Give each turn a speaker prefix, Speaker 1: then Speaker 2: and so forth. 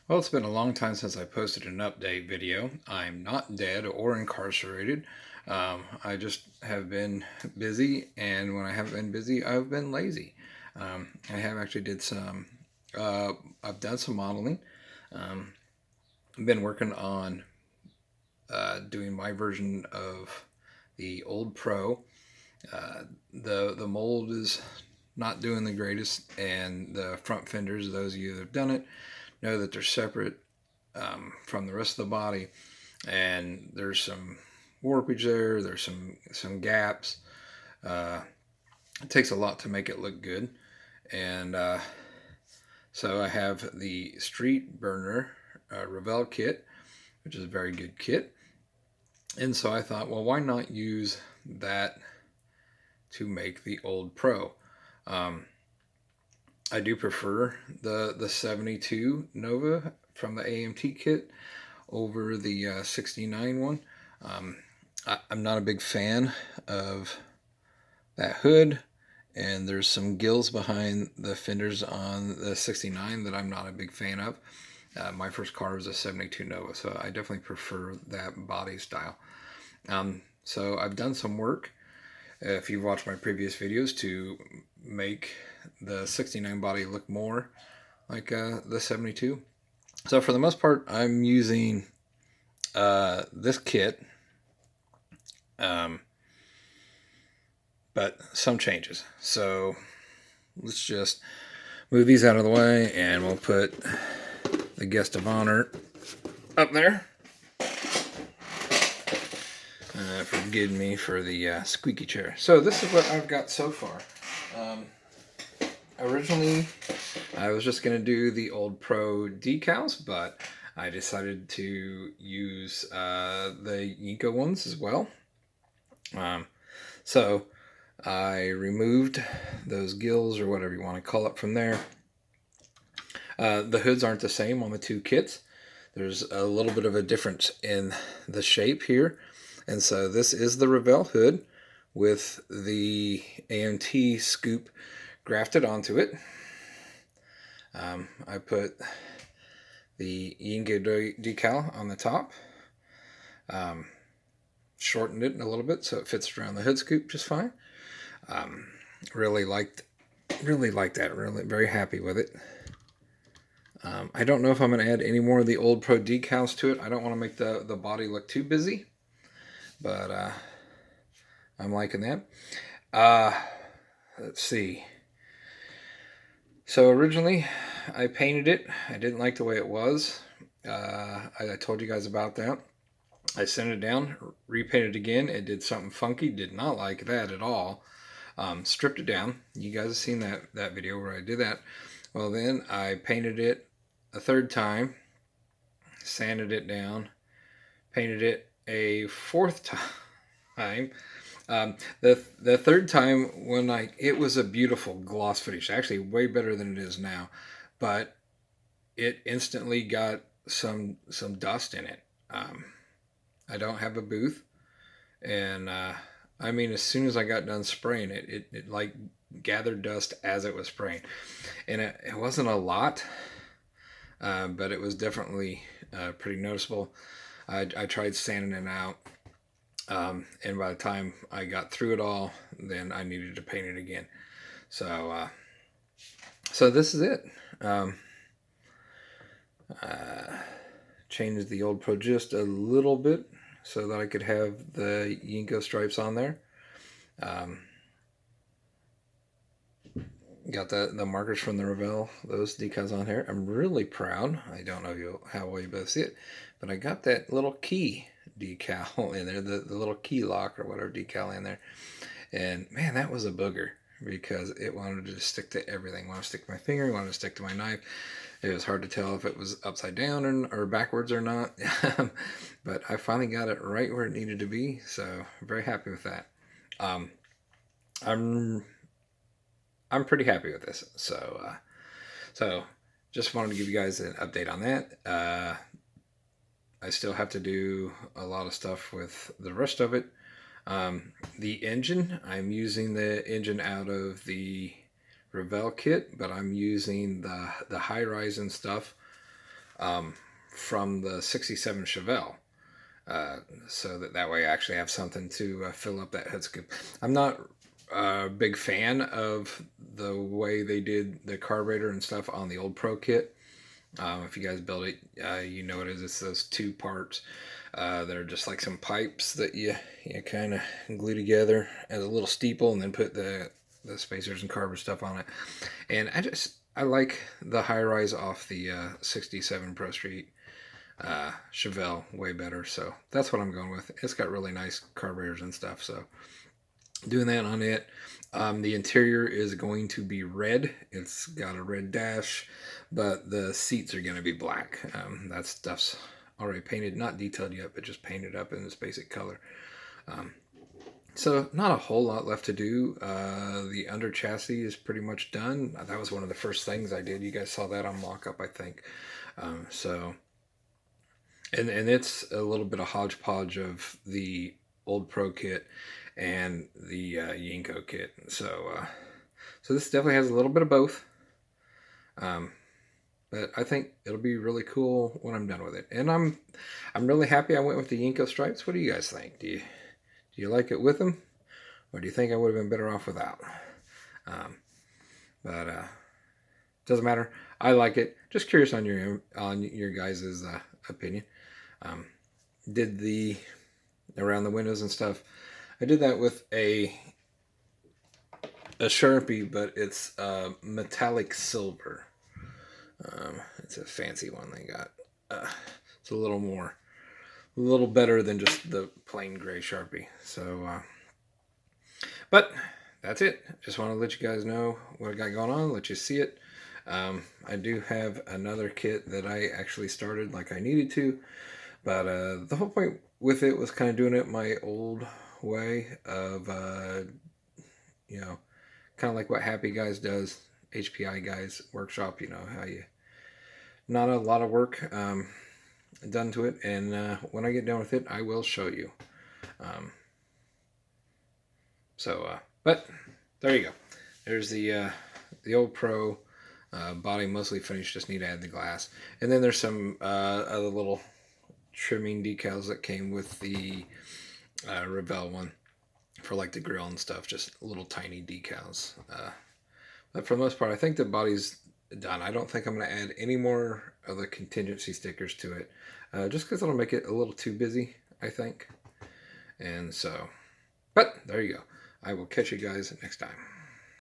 Speaker 1: Well, it's been a long time since I posted an update video. I'm not dead or incarcerated. I just have been busy, and when I haven't been busy, I've been lazy. I have actually did some. Uh, I've done some modeling. Um, I've been working on doing my version of the old Pro. The mold is not doing the greatest, and the front fenders, those of you that have done it, know that they're separate from the rest of the body, and there's some warpage there. There's some gaps. Uh, it takes a lot to make it look good, and so I have the Street Burner Revell kit, which is a very good kit, and so I thought, well, why not use that to make the old Pro? Um, I do prefer the 72 Nova from the AMT kit over the 69 one. Um, I'm not a big fan of that hood, and there's some gills behind the fenders on the 69 that I'm not a big fan of. My first car was a 72 Nova, so I definitely prefer that body style. So I've done some work, if you've watched my previous videos, to make the 69 body look more like the 72. So for the most part, I'm using this kit, um, but some changes. So let's just move these out of the way, and we'll put the guest of honor up there. Forgive me for the squeaky chair. So this is what I've got so far. Um, Originally, I was just going to do the old Pro decals, but I decided to use the Yenko ones as well. So I removed those gills, or whatever you want to call it, from there. The hoods aren't the same on the two kits. There's a little bit of a difference in the shape here. And so this is the Revell hood with the AMT scoop grafted onto it. I put the Yenko decal on the top. Shortened it a little bit so it fits around the hood scoop just fine. Really liked that. Really very happy with it. I don't know if I'm going to add any more of the old Pro decals to it. I don't want to make the body look too busy, but I'm liking that. Let's see. So originally, I painted it. I didn't like the way it was. I told you guys about that. I sent it down, repainted it again. It did something funky. Did not like that at all. Stripped it down. You guys have seen that video where I did that. Well, then I painted it a third time, sanded it down, painted it a fourth time. The third time, when it was a beautiful gloss finish, actually way better than it is now, but it instantly got some dust in it. I don't have a booth, and I mean, as soon as I got done spraying it, it like gathered dust as it was spraying, and it wasn't a lot, but it was definitely pretty noticeable. I tried sanding it out, and by the time I got through it all, then I needed to paint it again. So, so this is it. Changed the old Pro just a little bit so that I could have the Yenko stripes on there. Got the markers from the Revell, those decals on here. I'm really proud. I don't know how well you both see it, but I got that little key decal in there, the little key lock or whatever decal in there. And man, that was a booger because it wanted to stick to everything. Wanted to stick to my finger, wanted to stick to my knife. It was hard to tell if it was upside down or backwards or not. But I finally got it right where it needed to be, so I'm very happy with that. I'm pretty happy with this. So just wanted to give you guys an update on that. I still have to do a lot of stuff with the rest of it. The engine, I'm using the engine out of the Revell kit, but I'm using the high rise and stuff from the 67 Chevelle. So that way I actually have something to fill up that head scoop. I'm not a big fan of the way they did the carburetor and stuff on the old Pro kit. If you guys build it, you know what it is. It's those two parts. They're just like some pipes that you kind of glue together as a little steeple, and then put the spacers and carburetor stuff on it. And I like the high rise off the 67 Pro Street Chevelle way better. So that's what I'm going with. It's got really nice carburetors and stuff. So doing that on it. The interior is going to be red. It's got a red dash, but the seats are going to be black. That stuff's already painted, not detailed yet, but just painted up in this basic color. So not a whole lot left to do. The under chassis is pretty much done. That was one of the first things I did. You guys saw that on mock-up, I think. And it's a little bit of hodgepodge of the old Pro kit and the Yenko kit. So this definitely has a little bit of both. But I think it'll be really cool when I'm done with it. And I'm really happy I went with the Yenko stripes. What do you guys think? Do you like it with them, or do you think I would have been better off without? But doesn't matter. I like it. Just curious on your guys' opinion. Did the around the windows and stuff. I did that with a Sharpie, but it's metallic silver. It's a fancy one they got. It's a little better than just the plain gray Sharpie. So, but that's it. Just want to let you guys know what I got going on, let you see it. I do have another kit that I actually started like I needed to, but the whole point with it was kind of doing it my old way of, kind of like what Happy Guys does, HPI Guys Workshop, how you, not a lot of work done to it, and when I get done with it, I will show you. But there you go. There's the old Pro body mostly finished, just need to add the glass. And then there's some other little trimming decals that came with the Revell one for like the grill and stuff, just little tiny decals. But for the most part, I think the body's done. I don't think I'm going to add any more of the contingency stickers to it, just because it'll make it a little too busy, I think. And so, but there you go. I will catch you guys next time.